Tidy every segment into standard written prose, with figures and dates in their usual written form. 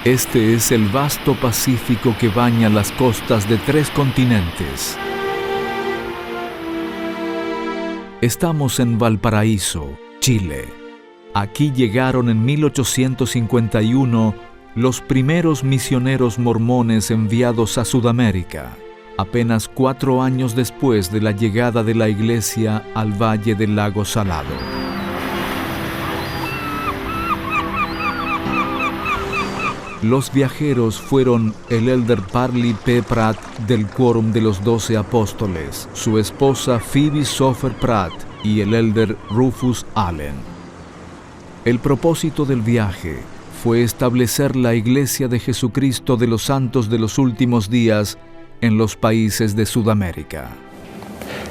Este es el vasto Pacífico que baña las costas de 3 continentes. Estamos en Valparaíso, Chile. Aquí llegaron en 1851 los primeros misioneros mormones enviados a Sudamérica, apenas 4 años después de la llegada de la iglesia al Valle del Lago Salado. Los viajeros fueron el elder Parley P. Pratt del Quórum de los 12 Apóstoles, su esposa Phoebe Sofer Pratt y el elder Rufus Allen. El propósito del viaje fue establecer la Iglesia de Jesucristo de los Santos de los Últimos Días en los países de Sudamérica.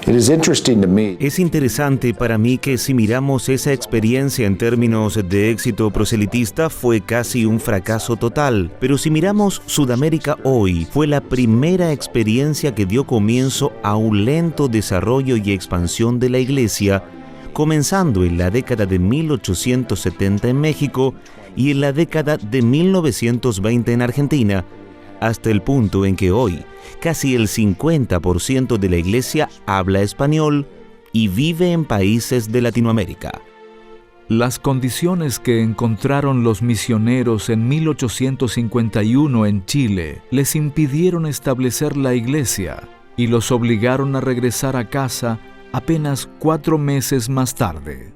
Es interesante para mí que si miramos esa experiencia en términos de éxito proselitista fue casi un fracaso total, pero si miramos Sudamérica hoy, fue la primera experiencia que dio comienzo a un lento desarrollo y expansión de la Iglesia, comenzando en la década de 1870 en México y en la década de 1920 en Argentina, hasta el punto en que hoy casi el 50% de la iglesia habla español y vive en países de Latinoamérica. Las condiciones que encontraron los misioneros en 1851 en Chile les impidieron establecer la iglesia y los obligaron a regresar a casa apenas 4 meses más tarde.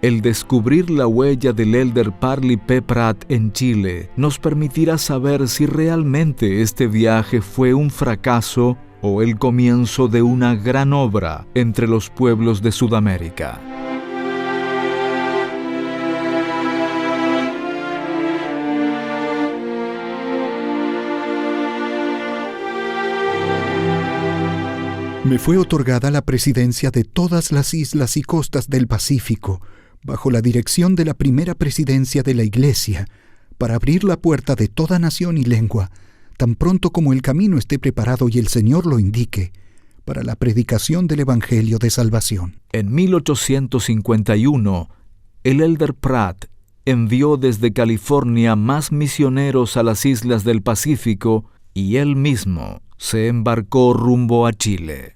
El descubrir la huella del elder Parley P. Pratt en Chile nos permitirá saber si realmente este viaje fue un fracaso o el comienzo de una gran obra entre los pueblos de Sudamérica. Me fue otorgada la presidencia de todas las islas y costas del Pacífico, bajo la dirección de la primera presidencia de la Iglesia, para abrir la puerta de toda nación y lengua, tan pronto como el camino esté preparado y el Señor lo indique, para la predicación del Evangelio de Salvación. En 1851, el elder Pratt envió desde California más misioneros a las islas del Pacífico y él mismo se embarcó rumbo a Chile.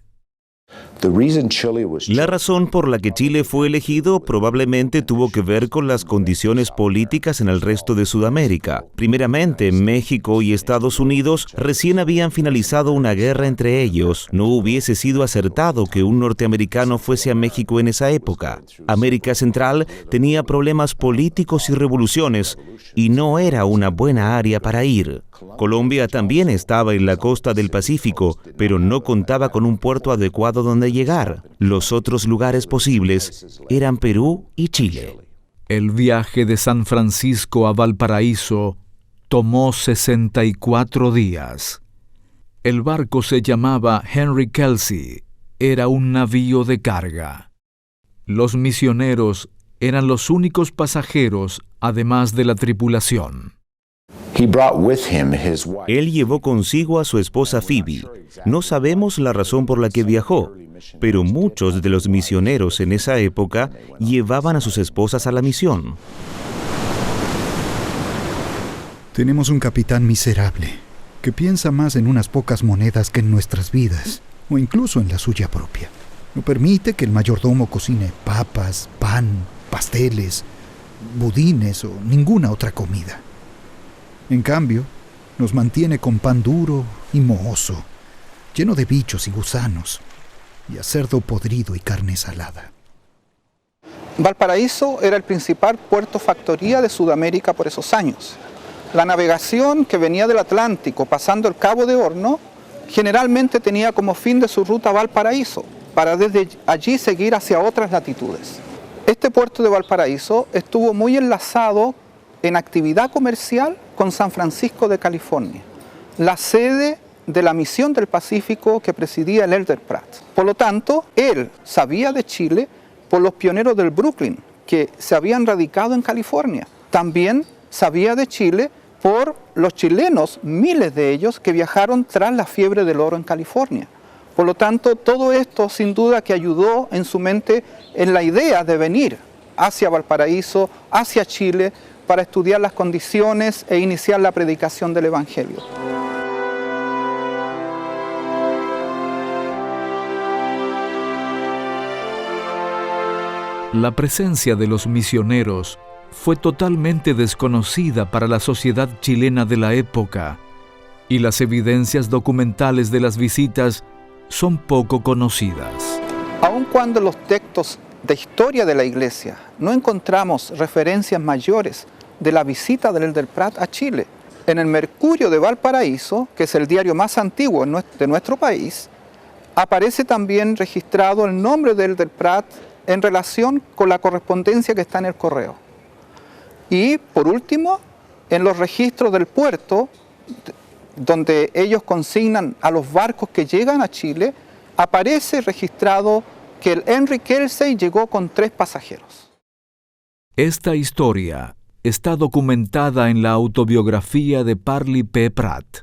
La razón por la que Chile fue elegido probablemente tuvo que ver con las condiciones políticas en el resto de Sudamérica. Primeramente, México y Estados Unidos recién habían finalizado una guerra entre ellos. No hubiese sido acertado que un norteamericano fuese a México en esa época. América Central tenía problemas políticos y revoluciones, y no era una buena área para ir. Colombia también estaba en la costa del Pacífico, pero no contaba con un puerto adecuado donde llegar. Los otros lugares posibles eran Perú y Chile. El viaje de San Francisco a Valparaíso tomó 64 días. El barco se llamaba Henry Kelsey. Era un navío de carga. Los misioneros eran los únicos pasajeros, además de la tripulación. Él llevó consigo a su esposa Phoebe. No sabemos la razón por la que viajó, pero muchos de los misioneros en esa época llevaban a sus esposas a la misión. Tenemos un capitán miserable, que piensa más en unas pocas monedas que en nuestras vidas, o incluso en la suya propia. No permite que el mayordomo cocine papas, pan, pasteles, budines o ninguna otra comida. En cambio, nos mantiene con pan duro y mohoso, lleno de bichos y gusanos, y a cerdo podrido y carne salada. Valparaíso era el principal puerto factoría de Sudamérica por esos años. La navegación que venía del Atlántico pasando el Cabo de Horno generalmente tenía como fin de su ruta Valparaíso, para desde allí seguir hacia otras latitudes. Este puerto de Valparaíso estuvo muy enlazado en actividad comercial con San Francisco de California, la sede de la misión del Pacífico que presidía el elder Pratt. Por lo tanto, él sabía de Chile por los pioneros del Brooklyn, que se habían radicado en California. También sabía de Chile por los chilenos, miles de ellos, que viajaron tras la fiebre del oro en California. Por lo tanto, todo esto sin duda que ayudó en su mente en la idea de venir hacia Valparaíso, hacia Chile, para estudiar las condiciones e iniciar la predicación del Evangelio. La presencia de los misioneros fue totalmente desconocida para la sociedad chilena de la época, y las evidencias documentales de las visitas son poco conocidas. Aun cuando en los textos de historia de la Iglesia no encontramos referencias mayores de la visita del Elder Prat a Chile, en el Mercurio de Valparaíso, que es el diario más antiguo de nuestro país, aparece también registrado el nombre del Elder Prat en relación con la correspondencia que está en el correo. Y por último, en los registros del puerto, donde ellos consignan a los barcos que llegan a Chile, aparece registrado que el Henry Kelsey llegó con 3 pasajeros. Esta historia está documentada en la autobiografía de Parley P. Pratt.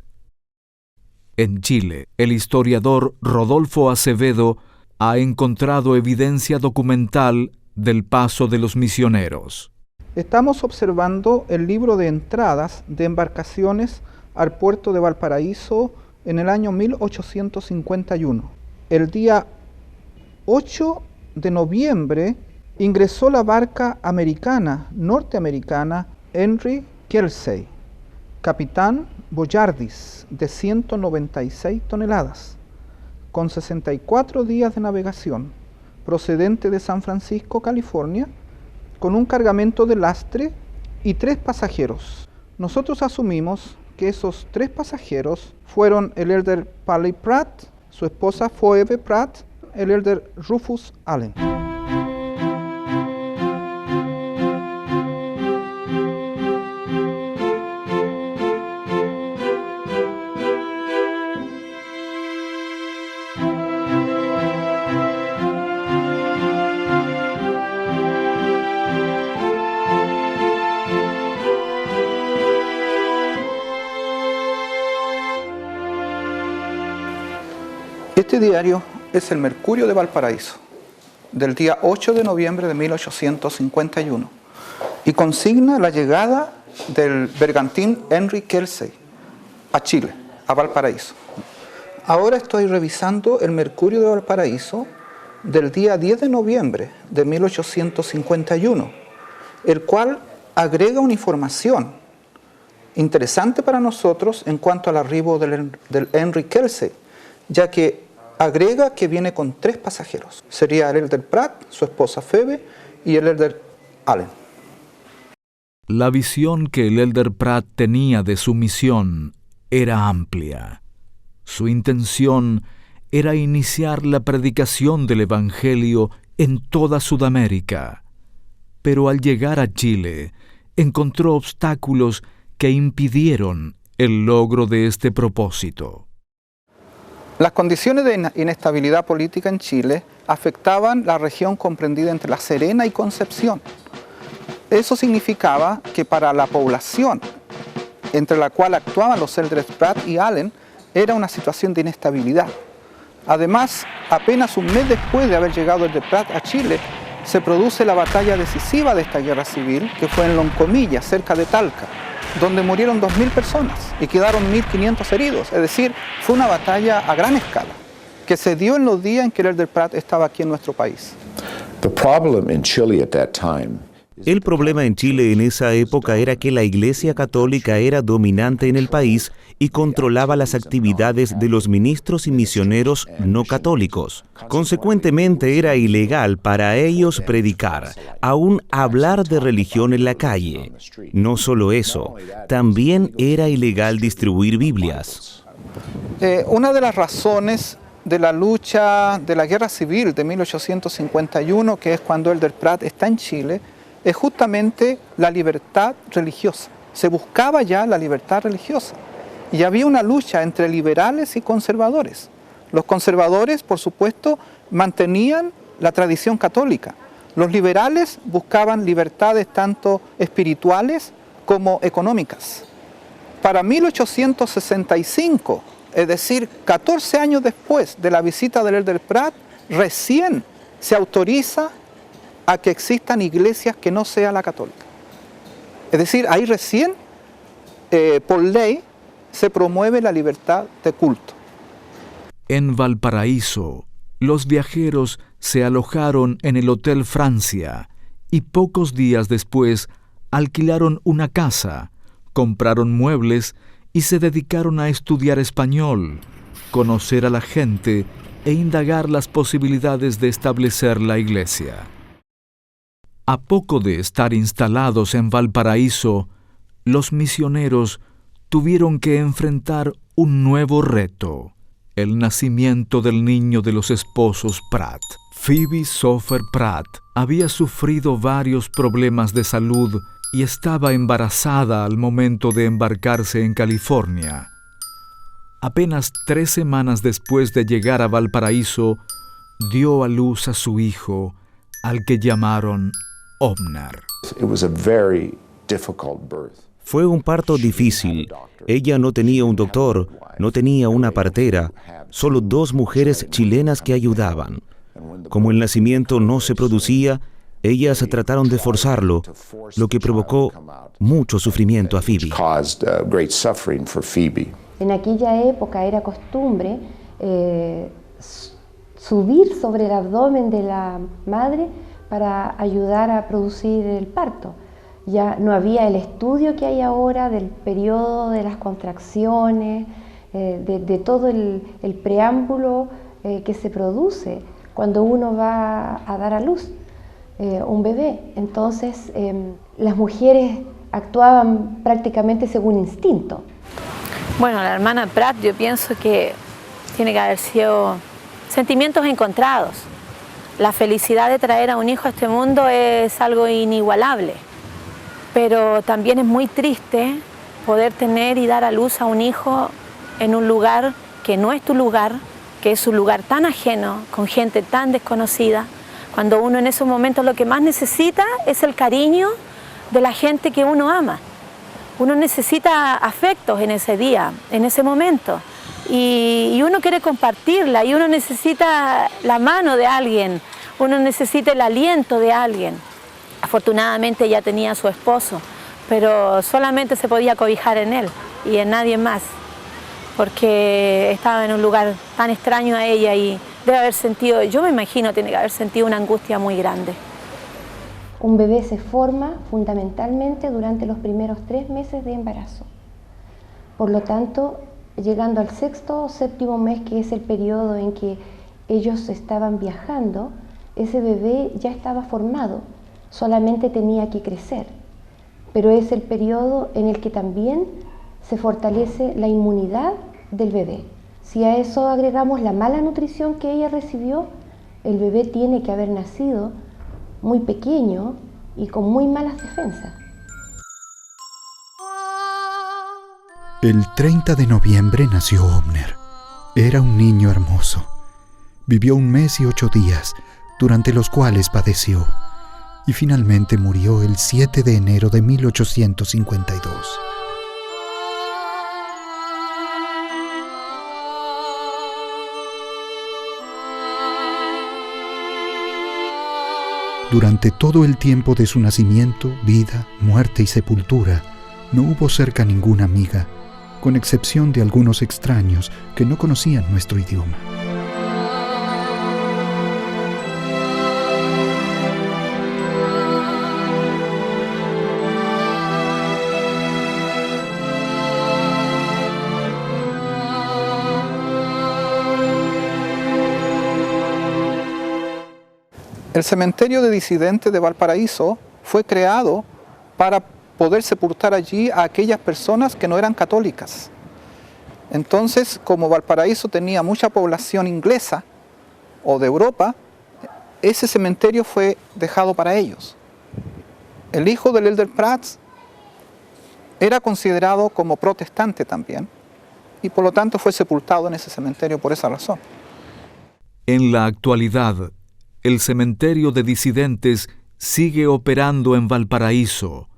En Chile, el historiador Rodolfo Acevedo ha encontrado evidencia documental del paso de los misioneros. Estamos observando el libro de entradas de embarcaciones al puerto de Valparaíso en el año 1851. El día 8 de noviembre ingresó la barca norteamericana Henry Kelsey, capitán Boyardis, de 196 toneladas, con 64 días de navegación, procedente de San Francisco, California, con un cargamento de lastre y 3 pasajeros. Nosotros asumimos que esos 3 pasajeros fueron el Elder Parley Pratt, su esposa Phoebe Pratt, el Elder Rufus Allen. Este diario es el Mercurio de Valparaíso, del día 8 de noviembre de 1851, y consigna la llegada del bergantín Henry Kelsey a Chile, a Valparaíso. Ahora estoy revisando el Mercurio de Valparaíso del día 10 de noviembre de 1851, el cual agrega una información interesante para nosotros en cuanto al arribo del Henry Kelsey, ya que agrega que viene con 3 pasajeros. Sería el Elder Pratt, su esposa Phoebe y el Elder Allen. La visión que el Elder Pratt tenía de su misión era amplia. Su intención era iniciar la predicación del Evangelio en toda Sudamérica. Pero al llegar a Chile, encontró obstáculos que impidieron el logro de este propósito. Las condiciones de inestabilidad política en Chile afectaban la región comprendida entre La Serena y Concepción. Eso significaba que para la población entre la cual actuaban los Elders Pratt y Allen era una situación de inestabilidad. Además, apenas un mes después de haber llegado el de Pratt a Chile, se produce la batalla decisiva de esta guerra civil, que fue en Loncomilla, cerca de Talca, donde murieron 2.000 personas y quedaron 1.500 heridos. Es decir, fue una batalla a gran escala, que se dio en los días en que el Elder Pratt estaba aquí en nuestro país. El problema en Chile en esa época era que la Iglesia Católica era dominante en el país y controlaba las actividades de los ministros y misioneros no católicos. Consecuentemente, era ilegal para ellos predicar, aún hablar de religión en la calle. No solo eso, también era ilegal distribuir Biblias. Una de las razones de la lucha de la guerra civil de 1851, que es cuando Elder Pratt está en Chile, es justamente la libertad religiosa. Se buscaba ya la libertad religiosa y había una lucha entre liberales y conservadores. Los conservadores, por supuesto, mantenían la tradición católica. Los liberales buscaban libertades tanto espirituales como económicas. Para 1865, es decir, 14 años después de la visita del Elder Pratt, recién se autoriza a que existan iglesias que no sea la católica. Es decir, ahí recién, por ley, se promueve la libertad de culto. En Valparaíso, los viajeros se alojaron en el Hotel Francia y pocos días después alquilaron una casa, compraron muebles y se dedicaron a estudiar español, conocer a la gente e indagar las posibilidades de establecer la iglesia. A poco de estar instalados en Valparaíso, los misioneros tuvieron que enfrentar un nuevo reto: el nacimiento del niño de los esposos Pratt. Phoebe Sofer Pratt había sufrido varios problemas de salud y estaba embarazada al momento de embarcarse en California. Apenas 3 semanas después de llegar a Valparaíso, dio a luz a su hijo, al que llamaron Omner. Fue un parto difícil. Ella no tenía un doctor, no tenía una partera, solo 2 mujeres chilenas que ayudaban. Como el nacimiento no se producía, ellas trataron de forzarlo, lo que provocó mucho sufrimiento a Phoebe. En aquella época era costumbre subir sobre el abdomen de la madre para ayudar a producir el parto. Ya no había el estudio que hay ahora del periodo de las contracciones, de todo el preámbulo que se produce cuando uno va a dar a luz un bebé. Entonces las mujeres actuaban prácticamente según instinto. Bueno, la hermana Pratt, yo pienso que tiene que haber sido sentimientos encontrados. La felicidad de traer a un hijo a este mundo es algo inigualable, pero también es muy triste poder tener y dar a luz a un hijo en un lugar que no es tu lugar, que es un lugar tan ajeno, con gente tan desconocida, cuando uno en esos momentos lo que más necesita es el cariño de la gente que uno ama. Uno necesita afectos en ese día, en ese momento, y uno quiere compartirla, y uno necesita la mano de alguien, uno necesita el aliento de alguien. Afortunadamente ella tenía a su esposo, pero solamente se podía cobijar en él y en nadie más, porque estaba en un lugar tan extraño a ella y debe haber sentido, yo me imagino, tiene que haber sentido una angustia muy grande. Un bebé se forma fundamentalmente durante los primeros 3 meses de embarazo. Por lo tanto, llegando al 6º o 7º mes, que es el periodo en que ellos estaban viajando, ese bebé ya estaba formado, solamente tenía que crecer. Pero es el periodo en el que también se fortalece la inmunidad del bebé. Si a eso agregamos la mala nutrición que ella recibió, el bebé tiene que haber nacido muy pequeño y con muy malas defensas. El 30 de noviembre nació Omner. Era un niño hermoso. Vivió 1 mes y 8 días, durante los cuales padeció, y finalmente murió el 7 de enero de 1852. Durante todo el tiempo de su nacimiento, vida, muerte y sepultura, no hubo cerca ninguna amiga, con excepción de algunos extraños que no conocían nuestro idioma. El cementerio de disidentes de Valparaíso fue creado para poder sepultar allí a aquellas personas que no eran católicas. Entonces, como Valparaíso tenía mucha población inglesa o de Europa, ese cementerio fue dejado para ellos. El hijo del Elder Pratt era considerado como protestante también, y por lo tanto fue sepultado en ese cementerio por esa razón. En la actualidad, el cementerio de disidentes sigue operando en Valparaíso,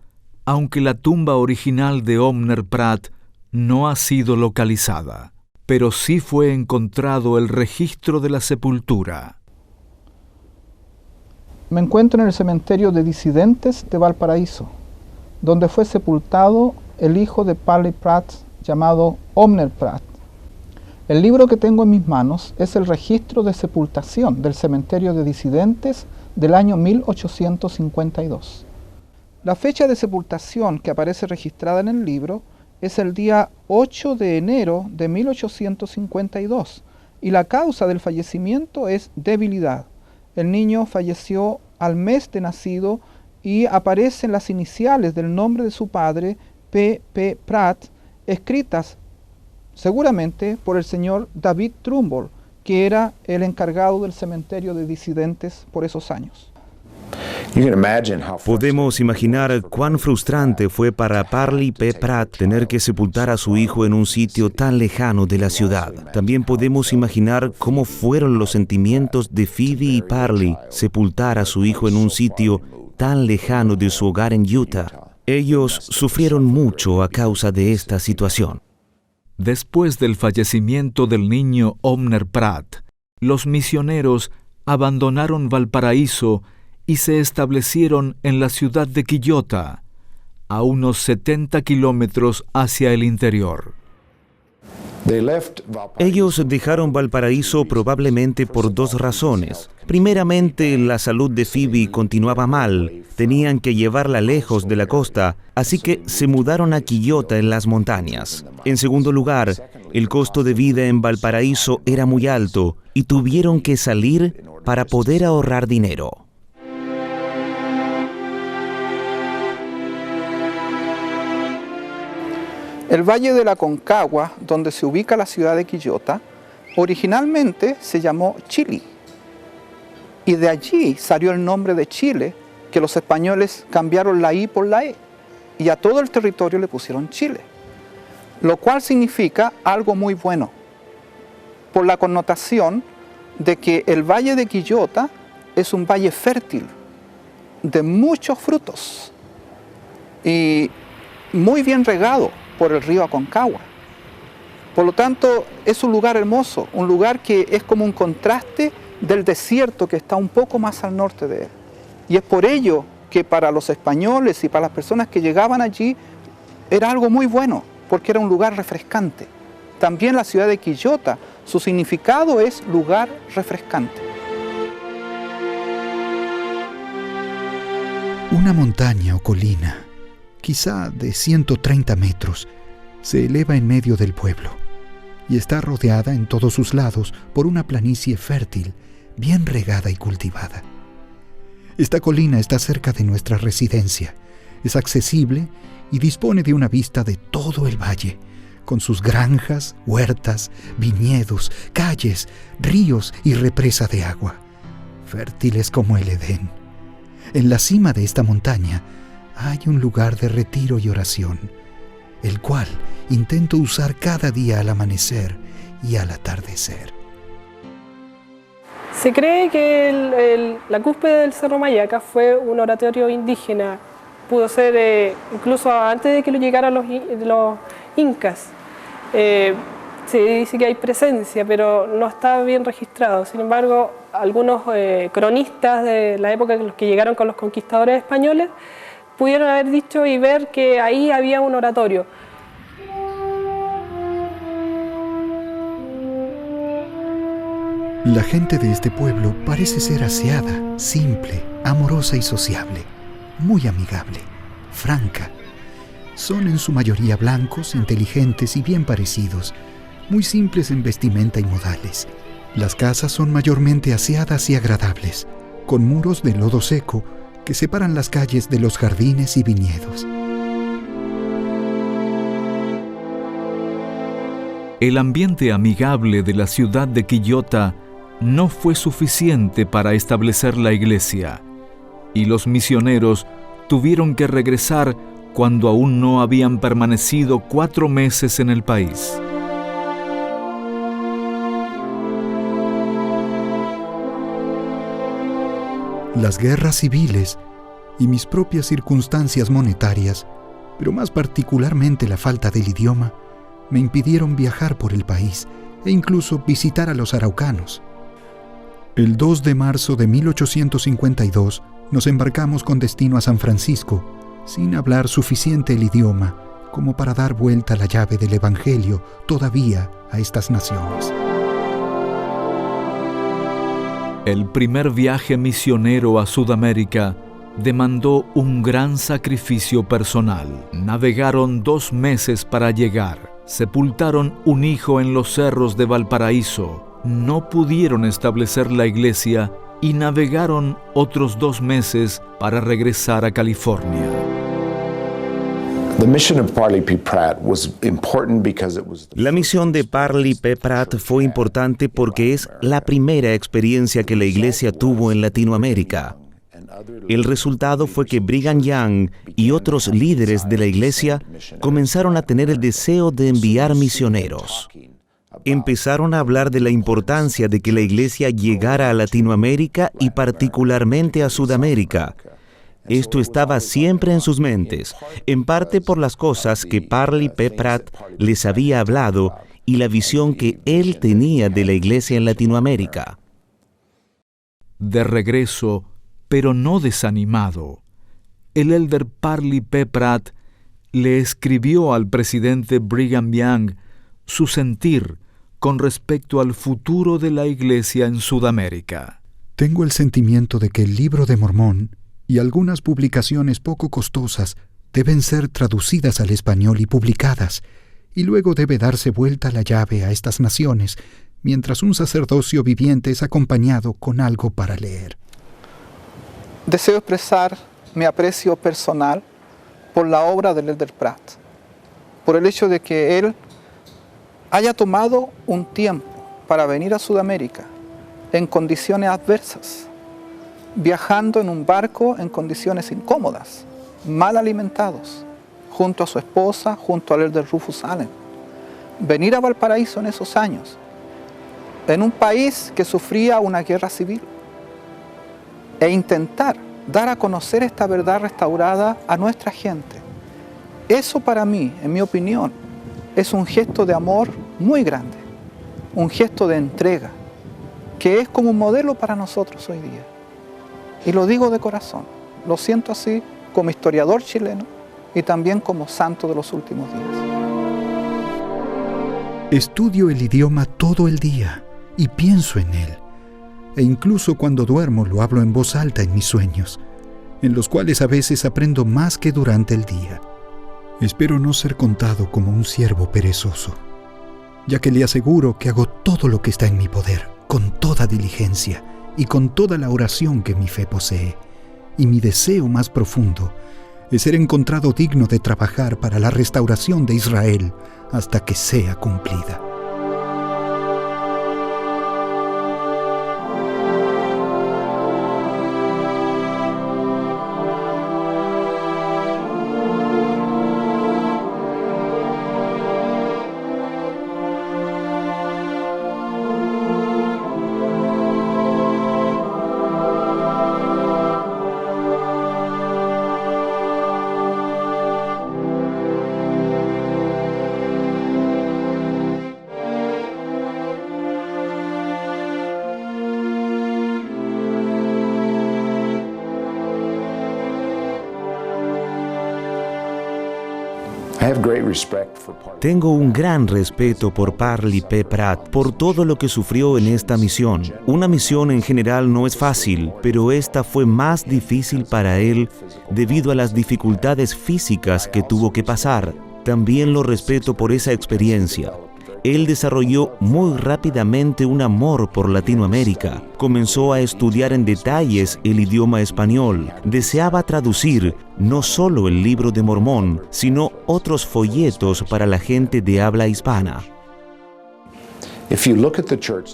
aunque la tumba original de Omner Pratt no ha sido localizada, pero sí fue encontrado el registro de la sepultura. Me encuentro en el cementerio de disidentes de Valparaíso. donde fue sepultado el hijo de Parley Pratt llamado Omner Pratt. El libro que tengo en mis manos es el registro de sepultación del cementerio de disidentes del año 1852. La fecha de sepultación que aparece registrada en el libro es el día 8 de enero de 1852 y la causa del fallecimiento es debilidad. El niño falleció al mes de nacido y aparecen las iniciales del nombre de su padre, P.P. Pratt, escritas seguramente por el señor David Trumbull, que era el encargado del cementerio de disidentes por esos años. Podemos imaginar cuán frustrante fue para Parley P. Pratt tener que sepultar a su hijo en un sitio tan lejano de la ciudad. También podemos imaginar cómo fueron los sentimientos de Phoebe y Parley sepultar a su hijo en un sitio tan lejano de su hogar en Utah. Ellos sufrieron mucho a causa de esta situación. Después del fallecimiento del niño Omner Pratt, los misioneros abandonaron Valparaíso y se establecieron en la ciudad de Quillota, a unos 70 kilómetros hacia el interior. Ellos dejaron Valparaíso probablemente por dos razones. Primeramente, la salud de Phoebe continuaba mal. Tenían que llevarla lejos de la costa, así que se mudaron a Quillota en las montañas. En segundo lugar, el costo de vida en Valparaíso era muy alto y tuvieron que salir para poder ahorrar dinero. El Valle de la Concagua, donde se ubica la ciudad de Quillota, originalmente se llamó Chili. Y de allí salió el nombre de Chile, que los españoles cambiaron la I por la E. Y a todo el territorio le pusieron Chile. Lo cual significa algo muy bueno, por la connotación de que el Valle de Quillota es un valle fértil, de muchos frutos, y muy bien regado por el río Aconcagua. Por lo tanto, es un lugar hermoso, un lugar que es como un contraste del desierto que está un poco más al norte de él. Y es por ello que para los españoles y para las personas que llegaban allí era algo muy bueno, porque era un lugar refrescante. También la ciudad de Quillota, su significado es lugar refrescante. Una montaña o colina, quizá de 130 metros, se eleva en medio del pueblo y está rodeada en todos sus lados por una planicie fértil, bien regada y cultivada. Esta colina está cerca de nuestra residencia, es accesible y dispone de una vista de todo el valle, con sus granjas, huertas, viñedos, calles, ríos y represa de agua, fértiles como el Edén. En la cima de esta montaña hay un lugar de retiro y oración, el cual intento usar cada día al amanecer y al atardecer. Se cree que la cúspide del Cerro Mayaca fue un oratorio indígena. Pudo ser incluso antes de que llegaran los incas. Se dice que hay presencia, pero no está bien registrado. Sin embargo, algunos cronistas de la época en los que llegaron con los conquistadores españoles pudieron haber dicho y ver que ahí había un oratorio. La gente de este pueblo parece ser aseada, simple, amorosa y sociable, muy amigable, franca. Son en su mayoría blancos, inteligentes y bien parecidos, muy simples en vestimenta y modales. Las casas son mayormente aseadas y agradables, con muros de lodo seco que separan las calles de los jardines y viñedos. El ambiente amigable de la ciudad de Quillota no fue suficiente para establecer la iglesia, y los misioneros tuvieron que regresar cuando aún no habían permanecido 4 meses en el país. Las guerras civiles y mis propias circunstancias monetarias, pero más particularmente la falta del idioma, me impidieron viajar por el país e incluso visitar a los araucanos. El 2 de marzo de 1852 nos embarcamos con destino a San Francisco, sin hablar suficiente el idioma como para dar vuelta la llave del Evangelio todavía a estas naciones. El primer viaje misionero a Sudamérica demandó un gran sacrificio personal. Navegaron 2 meses para llegar. Sepultaron un hijo en los cerros de Valparaíso. No pudieron establecer la iglesia y navegaron otros 2 meses para regresar a California. La misión de Parley P. Pratt fue importante porque es la primera experiencia que la iglesia tuvo en Latinoamérica. El resultado fue que Brigham Young y otros líderes de la iglesia comenzaron a tener el deseo de enviar misioneros. Empezaron a hablar de la importancia de que la iglesia llegara a Latinoamérica y particularmente a Sudamérica. Esto estaba siempre en sus mentes, en parte por las cosas que Parley P. Pratt les había hablado y la visión que él tenía de la iglesia en Latinoamérica. De regreso, pero no desanimado, el elder Parley P. Pratt le escribió al presidente Brigham Young su sentir con respecto al futuro de la iglesia en Sudamérica. Tengo el sentimiento de que el Libro de Mormón y algunas publicaciones poco costosas deben ser traducidas al español y publicadas, y luego debe darse vuelta la llave a estas naciones, mientras un sacerdocio viviente es acompañado con algo para leer. Deseo expresar mi aprecio personal por la obra del elder Pratt, por el hecho de que él haya tomado un tiempo para venir a Sudamérica en condiciones adversas, viajando en un barco en condiciones incómodas, mal alimentados, junto a su esposa, junto al elder Rufus Allen. Venir a Valparaíso en esos años, en un país que sufría una guerra civil, e intentar dar a conocer esta verdad restaurada a nuestra gente. Eso para mí, en mi opinión, es un gesto de amor muy grande, un gesto de entrega, que es como un modelo para nosotros hoy día. Y lo digo de corazón, lo siento así como historiador chileno y también como santo de los últimos días. Estudio el idioma todo el día y pienso en él. E incluso cuando duermo lo hablo en voz alta en mis sueños, en los cuales a veces aprendo más que durante el día. Espero no ser contado como un siervo perezoso, ya que le aseguro que hago todo lo que está en mi poder, con toda diligencia y con toda la oración que mi fe posee, y mi deseo más profundo es ser encontrado digno de trabajar para la restauración de Israel hasta que sea cumplida. Tengo un gran respeto por Parley P. Pratt, por todo lo que sufrió en esta misión. Una misión en general no es fácil, pero esta fue más difícil para él debido a las dificultades físicas que tuvo que pasar. También lo respeto por esa experiencia. Él desarrolló muy rápidamente un amor por Latinoamérica. Comenzó a estudiar en detalles el idioma español. Deseaba traducir no solo el Libro de Mormón, sino otros folletos para la gente de habla hispana.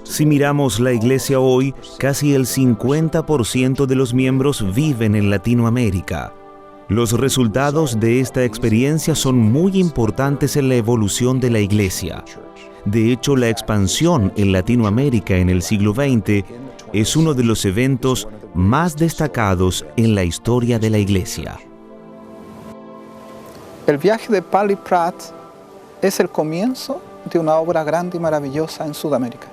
Si miramos la iglesia hoy, casi el 50% de los miembros viven en Latinoamérica. Los resultados de esta experiencia son muy importantes en la evolución de la iglesia. De hecho, la expansión en Latinoamérica en el siglo XX es uno de los eventos más destacados en la historia de la iglesia. El viaje de Parley Pratt es el comienzo de una obra grande y maravillosa en Sudamérica.